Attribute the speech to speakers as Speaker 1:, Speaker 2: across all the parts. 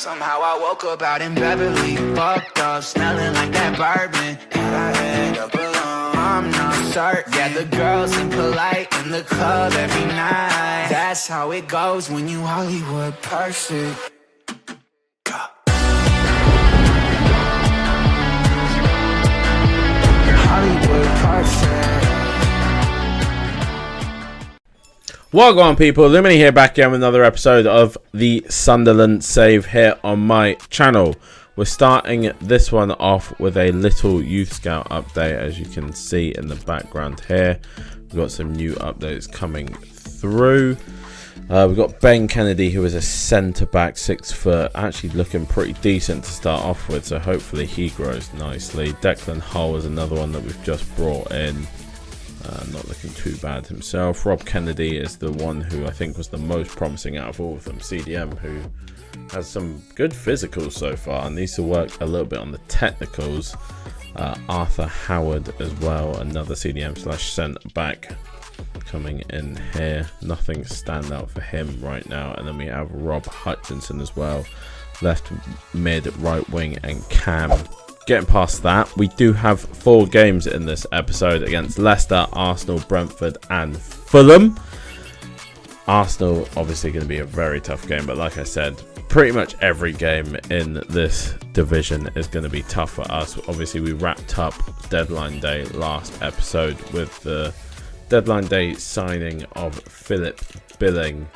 Speaker 1: Somehow I woke up out in Beverly, fucked up, smelling like that bourbon. And I had up alone, I'm not certain. Yeah, the girls impolite in the club every night. That's how it goes when you Hollywood perfect. Hollywood perfect.
Speaker 2: Welcome on people, Lumini here, back again with another episode of the Sunderland Save here on my channel. We're starting this one off with a little Youth Scout update, as you can see in the background here. We've got some new updates coming through. We've got Ben Kennedy, who is a centre-back, 6 foot, actually looking pretty decent to start off with, so hopefully he grows nicely. Declan Hull is another one that we've just brought in. Not looking too bad himself. Rob Kennedy is the one who I think was the most promising out of all of them. CDM, who has some good physicals so far and needs to work a little bit on the technicals. Arthur Howard as well, another CDM slash centre back coming in here. Nothing stand out for him right now. And then we have Rob Hutchinson as well, left mid, right wing and cam. Getting past that, we do have 4 games in this episode against Leicester, Arsenal, Brentford and Fulham. Arsenal obviously going to be a very tough game, but like I said, pretty much every game in this division is going to be tough for us. Obviously we wrapped up deadline day last episode with the deadline day signing of Philip Billing.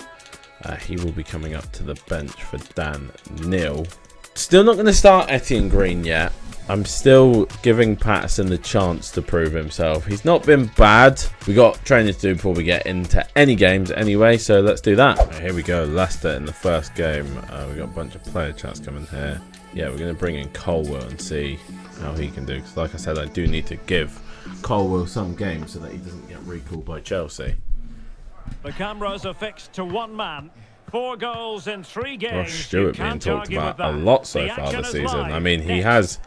Speaker 2: He will be coming up to the bench for Dan Neil. Still not going to start Etienne Green yet. I'm still giving Patterson the chance to prove himself. He's not been bad. We got training to do before we get into any games anyway, so let's do that. Right, here we go, Leicester in the first game. We got a bunch of player chats coming here. Yeah, we're going to bring in Colwell and see how he can do. Because like I said, I do need to give Colwell some games so that he doesn't get recalled by Chelsea.
Speaker 3: The cameras are fixed to one man. 4 goals in 3 games.
Speaker 2: Ross Stewart being talked about a lot so far this season. I mean, he has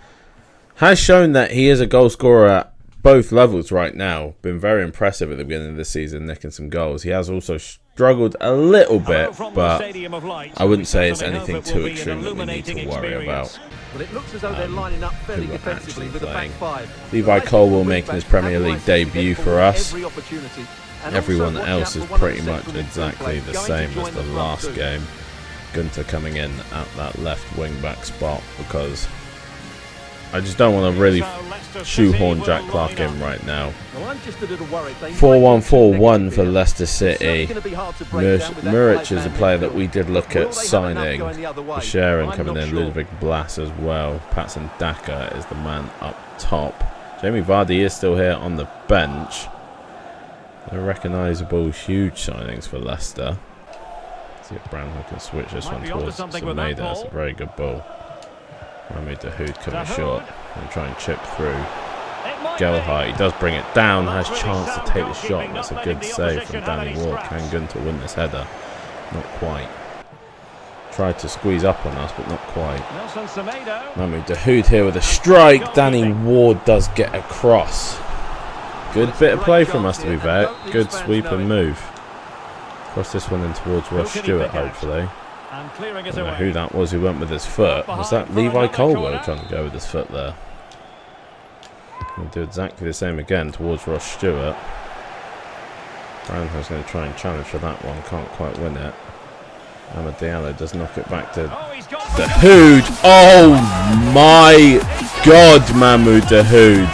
Speaker 2: shown that he is a goal scorer at both levels right now. Been very impressive at the beginning of the season, nicking some goals. He has also struggled a little bit, but I wouldn't say it's anything too extreme that we need to worry about.
Speaker 4: Well, it looks as though they're lining up fairly defensively with the back 5.
Speaker 2: Levi Colwell making his Premier League debut for us. Everyone else is pretty much exactly the same as the last game. Gunter coming in at that left wing back spot because I just don't want to really shoehorn Jack Clark in right now. 4-1-4-1 for Leicester City. Muric is a player that we did look at signing. Sharon coming in, Ludwig Blas as well. Patson Daka is the man up top. Jamie Vardy is still here on the bench. They're recognisable, huge signings for Leicester. Let's see if Brownhill can switch this one towards Semedo. That's a very good ball. Rami Dahoud coming short and try and chip through. Gelhardt, he does bring it down, has chance to take the shot. That's a good save from Danny Ward. Can Gunter win this header? Not quite. Tried to squeeze up on us, but not quite. Rami Dahoud here with a strike. Danny Ward does get across. Good bit of play from us, to be fair. Good sweep and move. Cross this one in towards Ross Stewart, hopefully. I don't know who that was who went with his foot. Was that Levi Colwell trying to go with his foot there? We'll do exactly the same again towards Ross Stewart. Brownhill's going to try and challenge for that one. Can't quite win it. Amad Diallo does knock it back to Dahoud. Oh my God, Mahmoud Dahoud.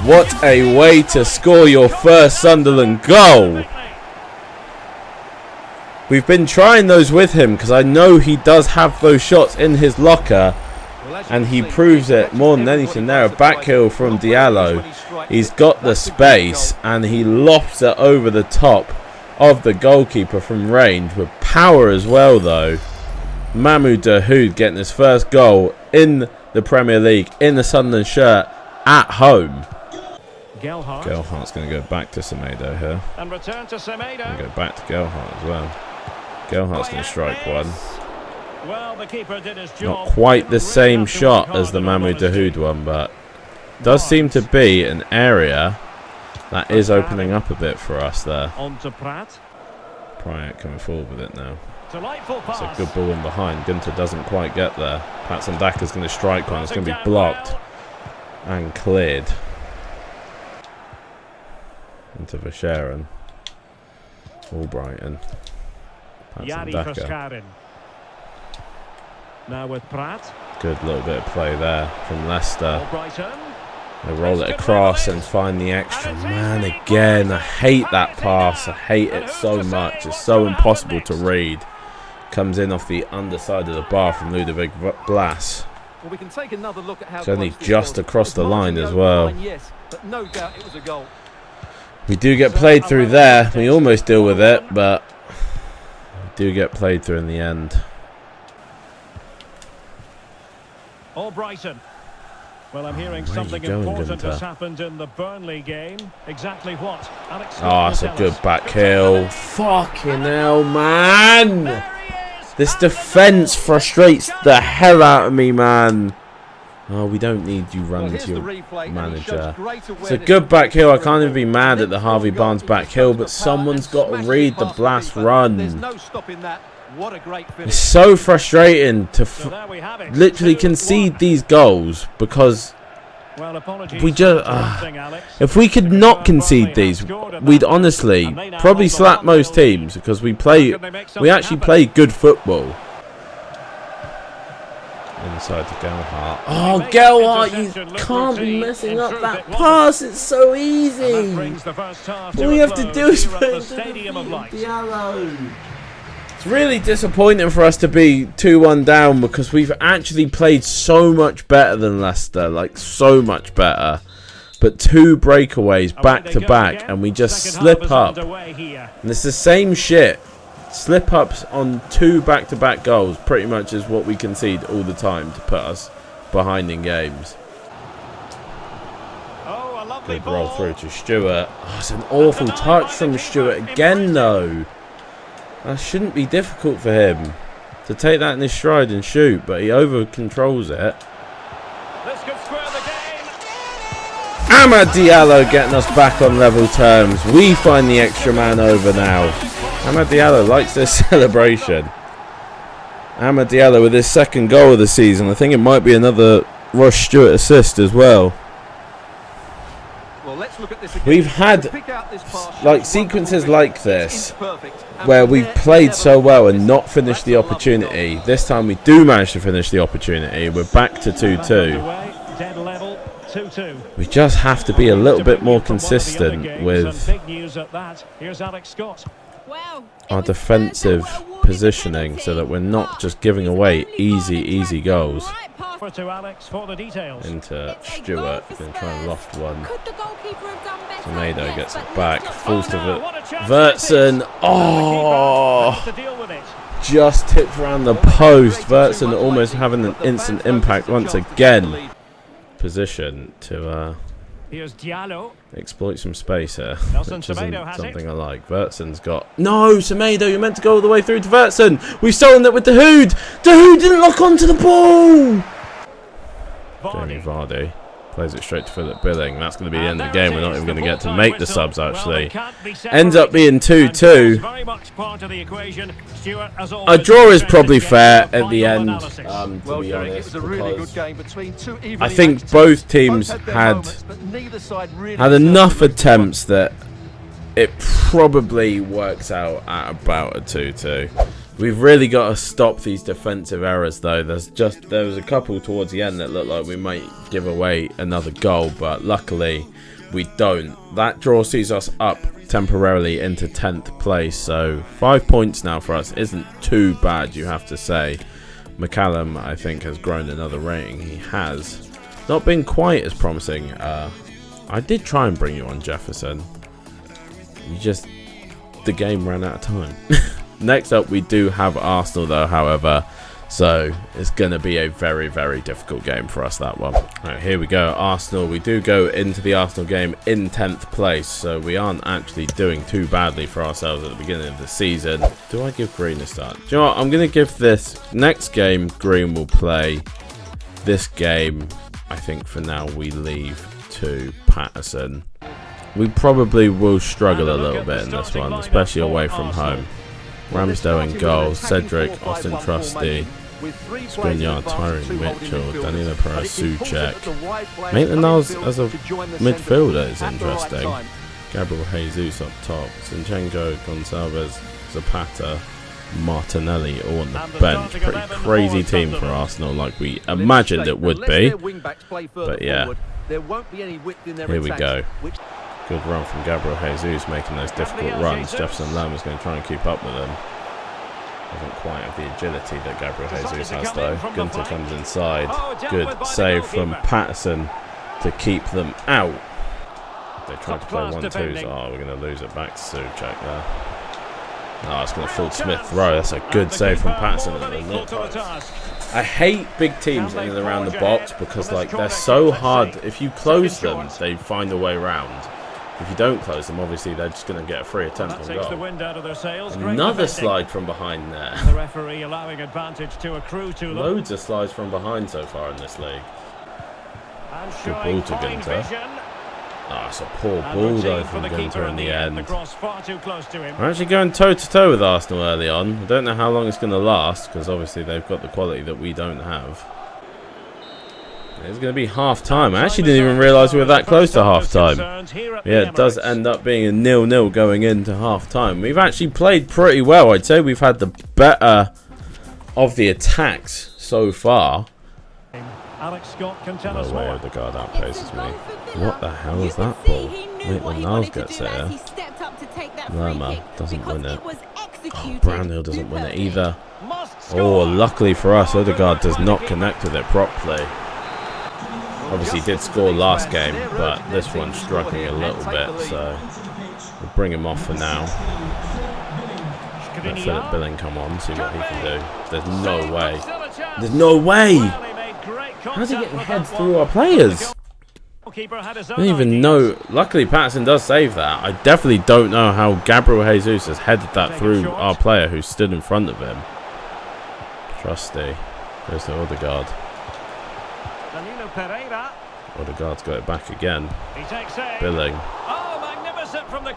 Speaker 2: What a way to score your first Sunderland goal. We've been trying those with him because I know he does have those shots in his locker, and he proves it more than anything there. A back heel from Diallo. He's got the space and he lofts it over the top of the goalkeeper from range with power as well though. Mahmoud Dahoud getting his first goal in the Premier League in the Sunderland shirt at home. Gelhardt's going to go back to Semedo here.
Speaker 3: And return to Semedo.
Speaker 2: Go back to Gelhardt as well. Gelhardt's going to strike one.
Speaker 3: Well, the keeper did his job.
Speaker 2: Not quite the same shot as the Mahmoud Dahoud one, but does seem to be an area that is opening up a bit for us there.
Speaker 3: On to Pratt.
Speaker 2: Pryatt coming forward with it now.
Speaker 3: Delightful
Speaker 2: It's a
Speaker 3: pass.
Speaker 2: good ball in behind. Gunter doesn't quite get there. Patson Daka's going to strike one. It's going to be blocked and cleared. Into Verscharen. Albrighton. Patson Daka.
Speaker 3: Now with Pratt.
Speaker 2: Good little bit of play there from Leicester.
Speaker 3: Albrighton.
Speaker 2: They roll it across and find the extra man again. I hate that pass. I hate it so much. It's so impossible to read. Comes in off the underside of the bar from Ludovic Blas.
Speaker 4: Well, we can take another look at how
Speaker 2: It's only
Speaker 4: close this
Speaker 2: just
Speaker 4: was.
Speaker 2: across the line as
Speaker 4: Marginally
Speaker 2: well.
Speaker 4: over the line, yes, but no doubt it was a goal.
Speaker 2: We do get played through there. We almost deal with it, but we do get played through in the end.
Speaker 3: Albrighton. Well, I'm hearing
Speaker 2: Where are you
Speaker 3: something
Speaker 2: going,
Speaker 3: important
Speaker 2: Gunter?
Speaker 3: has happened in the Burnley game. Exactly what? Alex
Speaker 2: Oh, it's a good back heel. Fucking hell, man. This defence frustrates the hell out of me, man. Oh, we don't need you running to your manager. It's a good back heel. I can't even be mad at the Harvey Barnes back heel, but someone's got to read the Blas run.
Speaker 4: There's no stopping that. What a great finish.
Speaker 2: It's so frustrating to literally concede these goals because we just if we could not concede these, we'd honestly probably slap most teams because we actually play good football. Inside to Gelhardt. Oh, Gelhardt, you can't be messing up that pass. It's so easy. All you have to do is put it in the yellow. It's really disappointing for us to be 2-1 down because we've actually played so much better than Leicester, like so much better. But 2 breakaways back to back and we just slip up. And it's the same shit. Slip ups on 2 back-to-back goals pretty much is what we concede all the time to put us behind in games. Good roll through to Stewart. Oh, it's an awful touch from Stewart again though. That shouldn't be difficult for him to take that in his stride and shoot, but he over controls it. Amad Diallo getting us back on level terms. We find the extra man over now. Amad Diallo likes this celebration. Amad Diallo with his 2nd goal of the season. I think it might be another Ross Stewart assist as well.
Speaker 4: Well, let's look at this again.
Speaker 2: We've had like sequences like this where we've played so well and not finished the opportunity. This time we do manage to finish the opportunity. We're back to 2-2. We just have to be a little bit more consistent with our defensive positioning so that we're not just giving away easy goals. Into Stewart, going to try and loft one. Tomato gets it back, falls to Vertson. Oh! Just tipped around the post. Vertson almost having an instant impact once again. Position to exploit some space here, which isn't something I like. Vertson's got... No, Semedo, you're meant to go all the way through to Vertson. We've stolen it with Dahoud. Dahoud didn't lock onto the ball. Jamie Vardy plays it straight to Philip Billing. That's going to be the end of the game. We're not even going to get to make the subs, actually. Ends up being 2-2. A draw is probably fair at the end, to be honest, because I think both teams had enough attempts that it probably works out at about a 2-2. We've really got to stop these defensive errors, though. There was a couple towards the end that looked like we might give away another goal, but luckily we don't. That draw sees us up temporarily into 10th place, so 5 points now for us isn't too bad, you have to say. McCallum, I think, has grown another rating. He has not been quite as promising. I did try and bring you on, Jefferson. The game ran out of time. Next up, we do have Arsenal, though, however, so it's going to be a very, very difficult game for us, that one. Right, here we go, Arsenal. We do go into the Arsenal game in 10th place, so we aren't actually doing too badly for ourselves at the beginning of the season. Do I give Green a start? Do you know what? I'm going to give this next game, Green will play. This game, I think for now, we leave to Patterson. We probably will struggle a little bit in this one, especially away from home. Ramsdale in goal, Cedric, Austin Trusty, Skriniar, Tyrone Mitchell, Danilo Perez, Souček. Maitland-Niles as a midfielder is interesting. Gabriel Jesus up top, Zinchenko, Gonçalves, Zapata, Martinelli all on the bench. Pretty crazy team for Arsenal, like we imagined it would be. But yeah, here we go. Good run from Gabriel Jesus, making those difficult runs. Jefferson Lamb is going to try and keep up with him. Doesn't quite have the agility that Gabriel Jesus has though. Gunter comes inside. Good save from Patterson to keep them out. They tried to play 1-2s. Oh, we're going to lose it back to Souček there. No, it's going to fall Smith throw. That's a good save from Patterson at the net. I hate big teams in and around the box because like they're so hard. If you close them, they find a way around. If you don't close them, obviously they're just going to get a free attempt on goal. Another slide from behind there.
Speaker 3: The referee allowing advantage to accrue to them.
Speaker 2: Loads of slides from behind so far in this league. Good ball to Gunter. Oh, it's a poor ball though from Gunter in the end. We're actually going toe-to-toe with Arsenal early on. I don't know how long it's going to last because obviously they've got the quality that we don't have. It's going to be half-time. I actually didn't even realise we were that close to half-time. Yeah, it does end up being a 0-0 going into half-time. We've actually played pretty well. I'd say we've had the better of the attacks so far.
Speaker 3: Alex Scott can tell
Speaker 2: No
Speaker 3: us
Speaker 2: way
Speaker 3: more.
Speaker 2: Odegaard outpaces me. What the hell is that ball? Maitland-Niles gets it here. Lerma doesn't win it. Oh, Brownhill doesn't win it either. Oh, luckily for us, Odegaard does not connect with it properly. Obviously, he did score last game, but this one's struggling a little bit, so we'll bring him off for now. Let Philip Billing come on, see what he can do. There's no way. There's no way! How's he getting head through our players? I don't even know. Luckily, Patterson does save that. I definitely don't know how Gabriel Jesus has headed that through our player who stood in front of him. Trusty. Goes to Odegaard. Odegaard's got it back again. Billing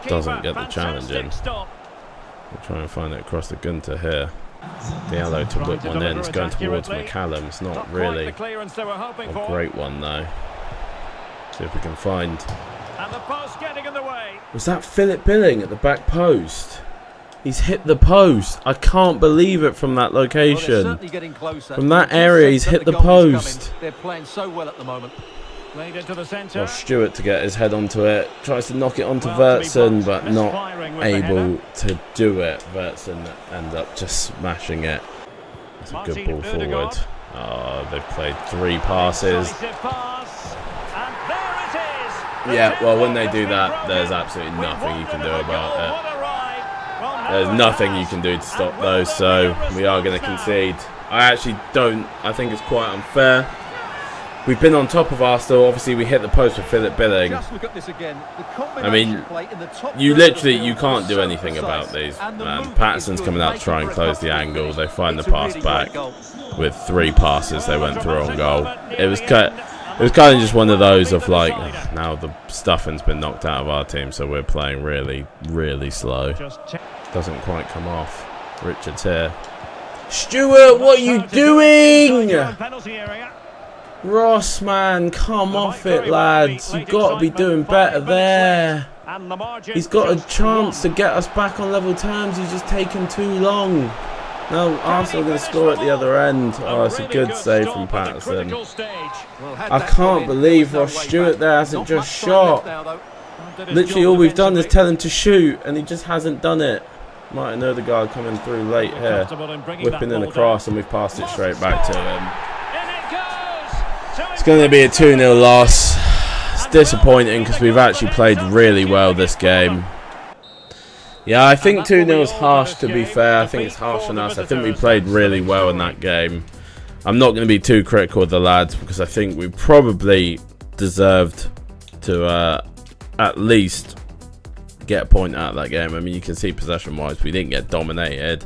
Speaker 2: doesn't get the challenge in. We'll try and find it across the Gunter here. Diallo to whip one in. It's going towards McCallum. It's not really a great one though. See if we can find. Was that Philip Billing at the back post? He's hit the post. I can't believe it from that location. From that area, he's hit the post.
Speaker 4: They're playing so well at the moment.
Speaker 2: Well, Stewart to get his head onto it. Tries to knock it onto Vertson, but not able to do it. Vertson end up just smashing it. It's a good ball forward. Oh, they've played 3 passes. Yeah, well, when they do that, there's absolutely nothing you can do about it. There's nothing you can do to stop those, so we are going to concede. I think it's quite unfair. We've been on top of Arsenal. Obviously, we hit the post with Philip Billing. I mean, you can't do anything about these, man. Patterson's coming out to try and close the angle. They find the pass back with 3 passes they went through on goal. It was kind of just one of those of like, now the stuffing's been knocked out of our team, so we're playing really, really slow. Doesn't quite come off. Richard's here. Stewart, what are you doing? Ross, man, come off it, lads. You've got to be doing better there. He's got a chance to get us back on level terms. He's just taken too long. No, Arsenal are going to score at the other end. Oh, it's a good save from Patterson. I can't believe Ross Stewart there hasn't just shot. Literally all we've done is tell him to shoot, and he just hasn't done it. Martin Odegaard coming through late here, whipping in the cross, and we've passed it straight back to him. It's going to be a 2-0 loss. It's disappointing because we've actually played really well this game. Yeah, I think 2-0 is harsh, to be fair. I think it's harsh on us. I think we played really well in that game. I'm not going to be too critical of the lads because I think we probably deserved to at least get a point out of that game. I mean, you can see possession-wise, we didn't get dominated.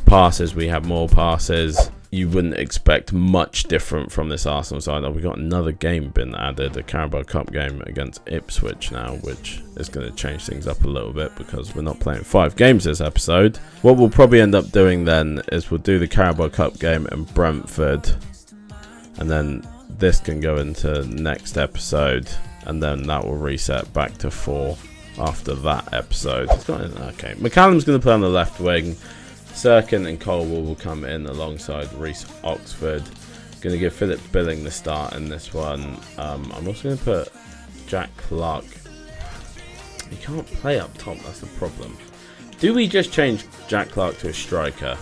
Speaker 2: Passes, we had more passes. you wouldn't expect much different from this Arsenal side. We got another game been added, a Carabao Cup game against Ipswich now, which is going to change things up a little bit because we're not playing 5 games this episode. What we'll probably end up doing then is we'll do the Carabao Cup game in Brentford, and then this can go into next episode, and then that will reset back to 4 after that episode. Okay, McCallum's going to play on the left wing. Sirkin and Colwell will come in alongside Reece Oxford. Going to give Philip Billing the start in this one. I'm also going to put Jack Clark. He can't play up top, that's the problem. Do we just change Jack Clark to a striker?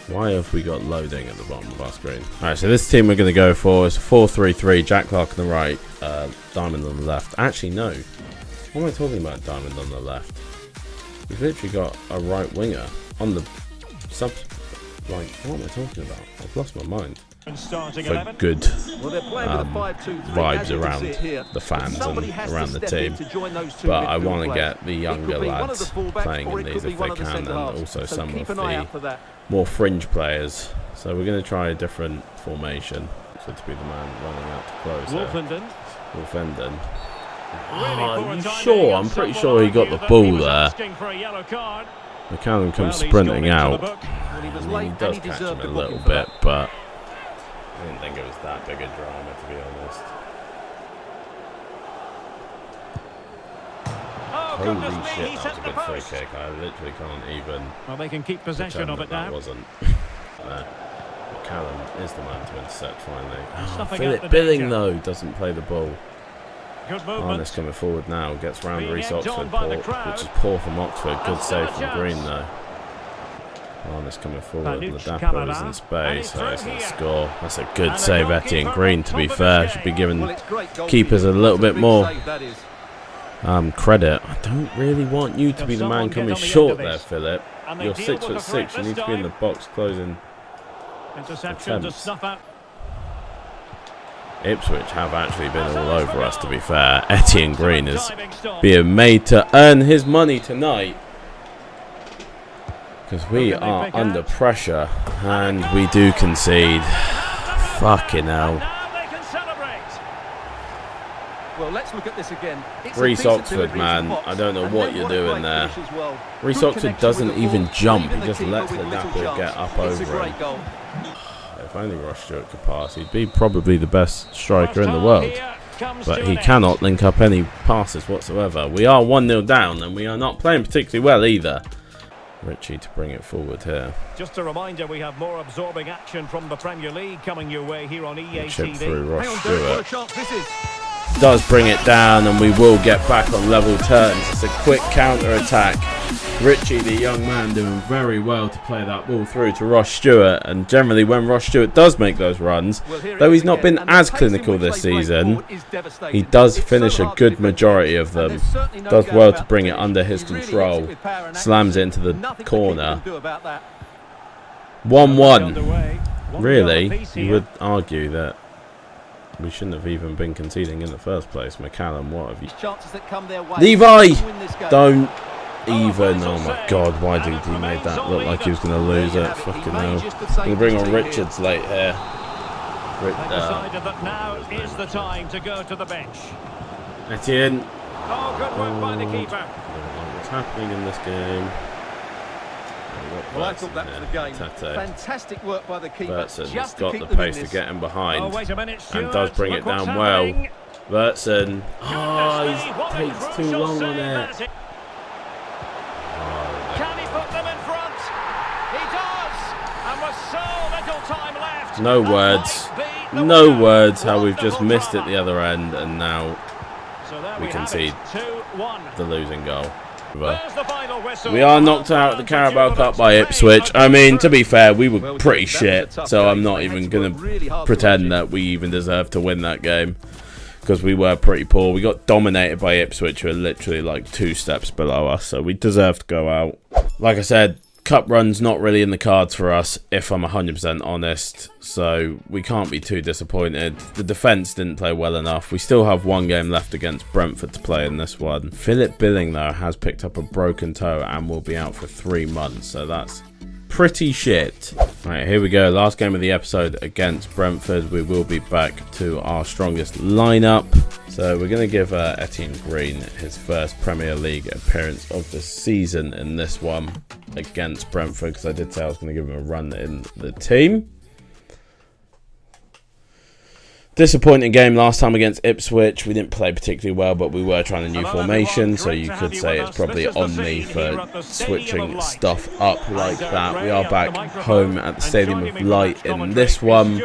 Speaker 2: Why have we got loading at the bottom of our screen? Alright, so this team we're going to go for is 4-3-3. Jack Clark on the right, Diamond on the left. Actually, no. What am I talking about, Diamond on the left? We've literally got a right winger on the sub. Like, what am I talking about? I've lost my mind. For good vibes around the fans and around the team. But I want to get the younger lads playing in these if they can, and also some of the more fringe players. So we're going to try a different formation. So to be the man running out to close Wolfenden. Oh, are you sure? I'm pretty sure he got the ball there. McCallum comes sprinting out. I mean, he does catch him a little bit, but I didn't think it was that big a drama, to be honest. Holy shit, that was a good free kick. I literally can't even.
Speaker 3: Well, they can keep possession of it now.
Speaker 2: That wasn't. McCallum is the man to intercept finally. Oh, Philip Billing, though, doesn't play the ball. Harness coming forward now, gets round Reece Oxford, which is poor from Oxford. Good save from Green though. Harness coming forward, and the Dapper is in space, so he's going to score. That's a good save, Etienne Green, to be fair. Should be giving keepers a little bit more credit. I don't really want you to be the man coming short there, Philip. You're 6'6", you need to be in the box closing attempts. Ipswich have actually been all over us, to be fair. Etienne Green is being made to earn his money tonight, because we are under pressure and we do concede. Fucking hell.
Speaker 4: Well, let's look at this again.
Speaker 2: Reece Oxford, man, I don't know what you're doing there. Reece Oxford doesn't even jump, he just lets the Dapper get up over him. If only Ross Stewart could pass, he'd be probably the best striker in the world. But he cannot link up any passes whatsoever. We are 1-0 down, and we are not playing particularly well either. Richie to bring it forward here.
Speaker 3: Just a reminder, we have more absorbing action from the Premier League coming your way here on EA TV.
Speaker 2: Through Ross Stewart. Does bring it down, and we will get back on level terms. It's a quick counter-attack. Richie, the young man, doing very well to play that ball through to Ross Stewart. And generally, when Ross Stewart does make those runs, though he's not been as clinical this season, he does finish a good majority of them. Does well to bring it under his control. Slams it into the corner. 1-1. Really? You would argue that we shouldn't have even been conceding in the first place. McCallum, what have you... Levi! Don't even. Oh my god, why did he make that look like he was going to lose it? Fucking hell. I'm going to bring on Richards late here.
Speaker 3: Decided that now is the time to go to the bench.
Speaker 2: Etienne.
Speaker 3: Oh, good work by the keeper.
Speaker 2: What's happening in this game?
Speaker 4: Well, I thought that was the game. Fantastic work by the keeper.
Speaker 2: Vertson has got the pace to get him behind, and does bring it down well. Vertson. Oh, he takes too long on it.
Speaker 3: Can he put them in front? He does. And with so little time left.
Speaker 2: No words. No words how we've just missed it the other end, and now we concede the losing goal. We are knocked out of the Carabao Cup by Ipswich. I mean, to be fair, we were pretty shit, so I'm not even going to pretend that we even deserve to win that game, because we were pretty poor. We got dominated by Ipswich, who are literally like 2 steps below us, so we deserve to go out. Like I said, cup run's not really in the cards for us, if I'm 100% honest, so we can't be too disappointed. The defence didn't play well enough. We still have 1 game left against Brentford to play in this one. Philip Billing, though, has picked up a broken toe and will be out for 3 months, so that's pretty shit. Right, here we go. Last game of the episode against Brentford. We will be back to our strongest lineup. So we're going to give Etienne Green his first Premier League appearance of the season in this one against Brentford, because I did say I was going to give him a run in the team. Disappointing game last time against Ipswich. We didn't play particularly well, but we were trying a new formation, so you could say it's probably on me for switching stuff up like that. We are back home at the Stadium of Light in this one.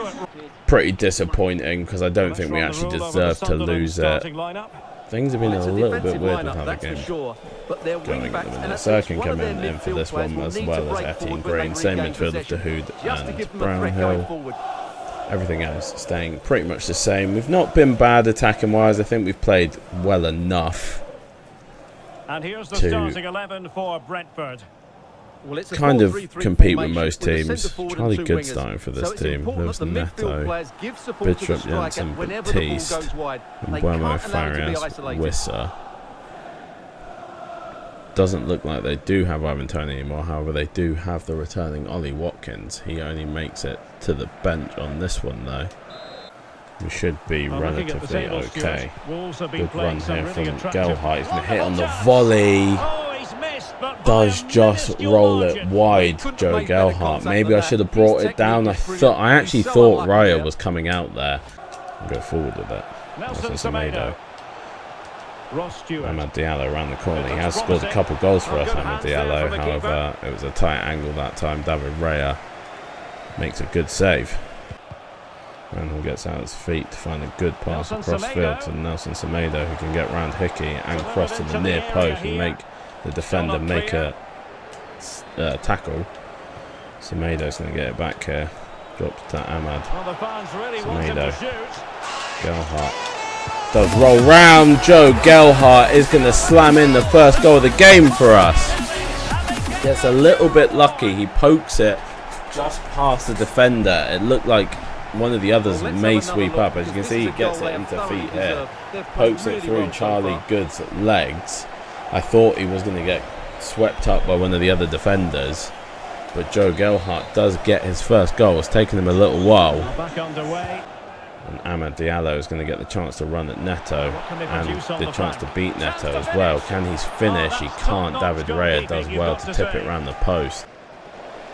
Speaker 2: Pretty disappointing, because I don't think we actually deserve to lose it. Things have been a little bit weird with how the game going at the minute. Sirkin coming in for this one, as well as Etienne Green. Same midfield of Dahoud and Brownhill. Everything else staying pretty much the same. We've not been bad attacking wise. I think we've played well enough
Speaker 3: to for Brentford.
Speaker 2: Kind of compete with most teams. Charlie Good starting for this team. There was Neto, Bidstrup, Jensen, Baptiste, and Buemo, Farias, Wissa. Doesn't look like they do have Ivan Toney anymore. However, they do have the returning Ollie Watkins. He only makes it to the bench on this one, though. We should be relatively okay. Good run here from Gelhardt. He's going to hit on the volley. Does just roll it wide, Joe Gelhardt. Maybe I should have brought it down. I actually thought Raya was coming out there. I'll go forward with it. That's Semedo. Amad Diallo around the corner. He has scored a couple goals for us, Amad Diallo. However, it was a tight angle that time. David Raya makes a good save. Randall gets out his feet to find a good pass across field to Nelson Semedo, who can get round Hickey and cross to the near post and make the defender make a tackle. Semedo's going to get it back here. Drops to Amad. Semedo. Gelhardt. Does roll round. Joe Gelhardt is going to slam in the first goal of the game for us. Gets a little bit lucky. He pokes it just past the defender. It looked like one of the others may sweep up. As you can see, he gets it into feet here. Pokes it through Charlie Good's legs. I thought he was going to get swept up by one of the other defenders. But Joe Gelhardt does get his first goal. It's taken him a little while. And Amad Diallo is going to get the chance to run at Neto and the chance to beat Neto as well. Can he finish? He can't. David Raya does well to tip it around the post.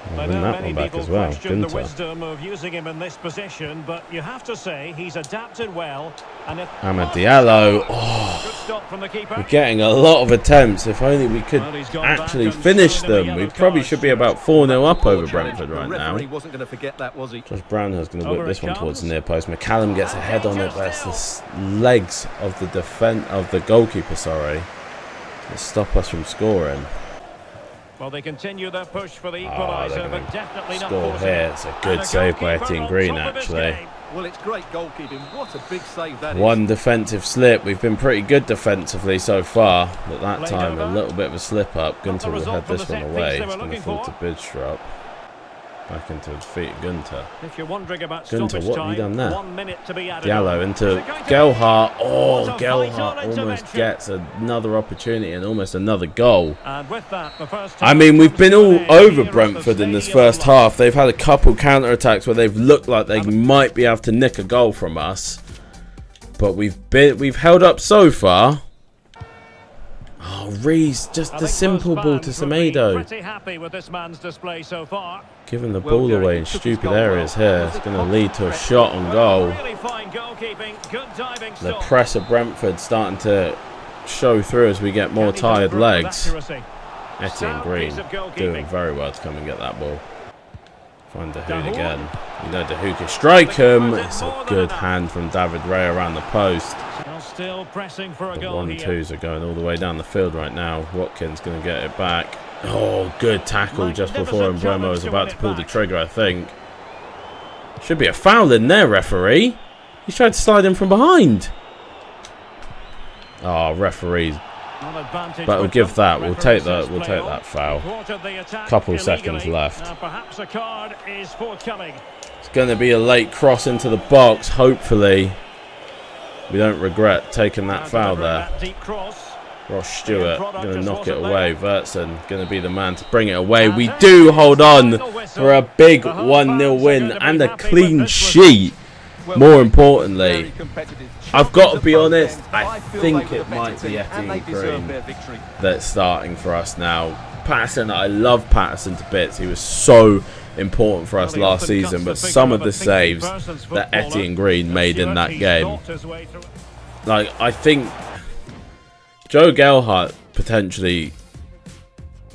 Speaker 2: And win that one back as well. Gunter. Wisdom of using him in this position, but you have to say he's adapted well. And Amad Diallo. Oh, we're getting a lot of attempts. If only we could actually finish them. We probably should be about 4-0 up over Brentford right now. Josh Brownhill's going to whip this one towards the near post. McCallum gets a head on it, but it's the legs of the goalkeeper, sorry, that stop us from scoring.
Speaker 3: Well, they continue their push for the equaliser, but definitely not
Speaker 2: score here. It's a good save by Etienne Green, actually.
Speaker 4: Well, it's great goalkeeping. What a big save that is.
Speaker 2: One defensive slip. We've been pretty good defensively so far, but that time a little bit of a slip up. Gunter will head this one away. It's going to fall to Bidstrup. Back into the feet of Gunter.
Speaker 3: If you're wondering about
Speaker 2: Gunter, what have you done there?
Speaker 3: 1 minute to be added.
Speaker 2: Diallo into Gelhardt. Oh, Gelhardt almost gets another opportunity and almost another goal.
Speaker 3: And with that, the first
Speaker 2: I mean, we've been all over Brentford in this first half. They've had a couple counter-attacks where they've looked like they might be able to nick a goal from us. But we've held up so far. Oh, Rees, just a simple ball to Semedo.
Speaker 3: Pretty happy with this man's display so far.
Speaker 2: Giving the ball away in stupid areas here. It's going to lead to a shot on goal.
Speaker 3: Really fine goalkeeping, good diving
Speaker 2: The
Speaker 3: stop.
Speaker 2: press of Brentford starting to show through as we get more tired legs. Etienne Green doing very well to come and get that ball. Find Dahoud again. You know Dahoud can strike him. It's a good hand from David Raya around the post.
Speaker 3: Still pressing for a
Speaker 2: The
Speaker 3: goal
Speaker 2: 1-2s are going all the way down the field right now. Watkins going to get it back. Oh, good tackle just before Mbeumo was about to pull the trigger, I think. Should be a foul in there, referee. He's tried to slide in from behind. Oh, referee. But we'll give that. We'll take that foul. Couple seconds left.
Speaker 3: Perhaps a card is forthcoming.
Speaker 2: It's going to be a late cross into the box. Hopefully, we don't regret taking that foul there.
Speaker 3: Deep cross.
Speaker 2: Ross Stewart going to knock it away. Vertson going to be the man to bring it away. We do hold on for a big 1-0 win and a clean sheet. More importantly, I've got to be honest, I think it might be Etienne Green that's starting for us now. Patterson, I love Patterson to bits. He was so important for us last season, but some of the saves that Etienne Green made in that game, like, I think Joe Gelhardt potentially,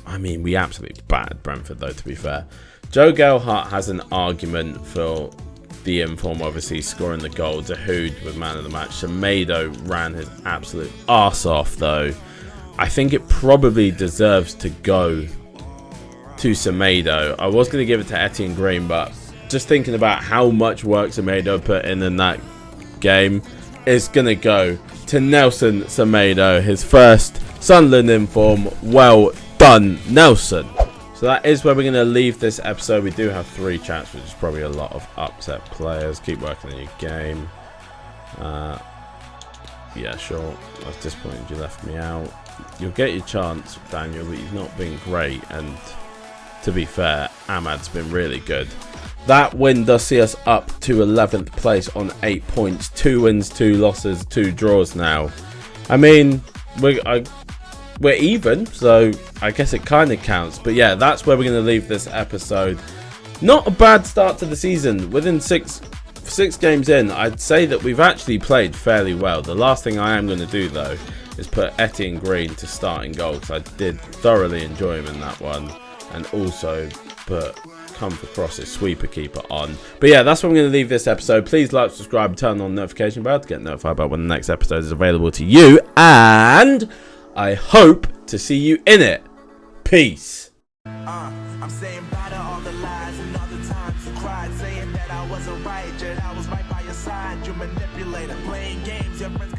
Speaker 2: I mean, we absolutely battered Brentford though, to be fair. Joe Gelhardt has an argument for the inform, obviously scoring the goal. Dahoud with man of the match. Semedo ran his absolute arse off though. I think it probably deserves to go to Semedo. I was going to give it to Etienne Green, but just thinking about how much work Semedo put in that game, it's going to go to Nelson Semedo, his first Sunderland inform. Well done, Nelson. So that is where we're going to leave this episode. We do have 3 chats, which is probably a lot of upset players. Keep working on your game. Yeah, sure. I was disappointed you left me out. You'll get your chance, Daniel, but you've not been great. And to be fair, Ahmad's been really good. That win does see us up to 11th place on 8 points. 2 wins, 2 losses, 2 draws now. I mean, we're even, so I guess it kind of counts. But yeah, that's where we're going to leave this episode. Not a bad start to the season. Within six games in, I'd say that we've actually played fairly well. The last thing I am going to do, though, is put Etienne Green to starting goal, because I did thoroughly enjoy him in that one. And also put Comfort Cross's sweeper keeper on. But yeah, that's where I'm going to leave this episode. Please like, subscribe, and turn on the notification bell to get notified about when the next episode is available to you. And I hope to see you in it. Peace.
Speaker 1: I'm saying bye to all the lies and all the times you cried, saying that I wasn't right, yet I was right by your side. You manipulator, playing games, your friends